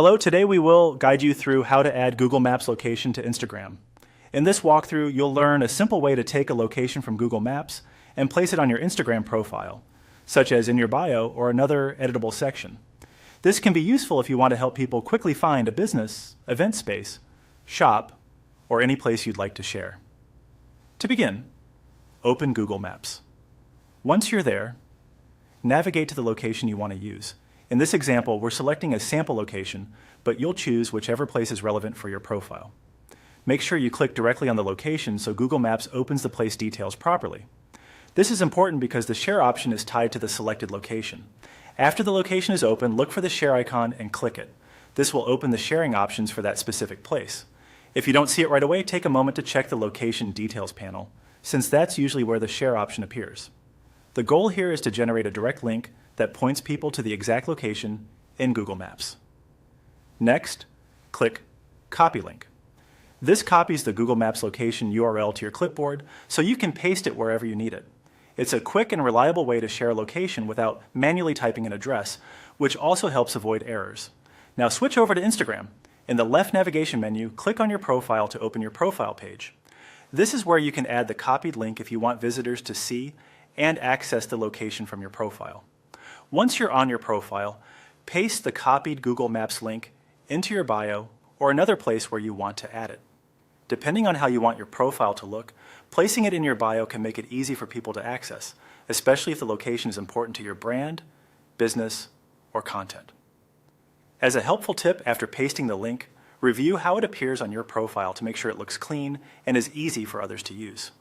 Hello, today we will guide you through how to add Google Maps location to Instagram. In this walkthrough, you'll learn a simple way to take a location from Google Maps and place it on your Instagram profile, such as in your bio or another editable section. This can be useful if you want to help people quickly find a business, event space, shop, or any place you'd like to share. To begin, open Google Maps. Once you're there, navigate to the location you want to use. In this example, we're selecting a sample location, but you'll choose whichever place is relevant for your profile. Make sure you click directly on the location so Google Maps opens the place details properly. This is important because the share option is tied to the selected location. After the location is open, look for the share icon and click it. This will open the sharing options for that specific place. If you don't see it right away, take a moment to check the location details panel, since that's usually where the share option appears. The goal here is to generate a direct link that points people to the exact location in Google Maps. Next, click Copy Link. This copies the Google Maps location URL to your clipboard so you can paste it wherever you need it. It's a quick and reliable way to share a location without manually typing an address, which also helps avoid errors. Now switch over to Instagram. In the left navigation menu, click on your profile to open your profile page. This is where you can add the copied link if you want visitors to see and access the location from your profile. Once you're on your profile, paste the copied Google Maps link into your bio or another place where you want to add it. Depending on how you want your profile to look, placing it in your bio can make it easy for people to access, especially if the location is important to your brand, business, or content. As a helpful tip after pasting the link, review how it appears on your profile to make sure it looks clean and is easy for others to use.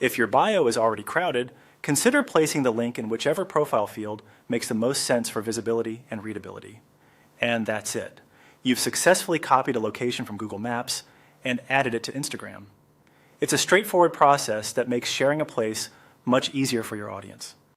If your bio is already crowded, consider placing the link in whichever profile field makes the most sense for visibility and readability. And that's it. You've successfully copied a location from Google Maps and added it to Instagram. It's a straightforward process that makes sharing a place much easier for your audience.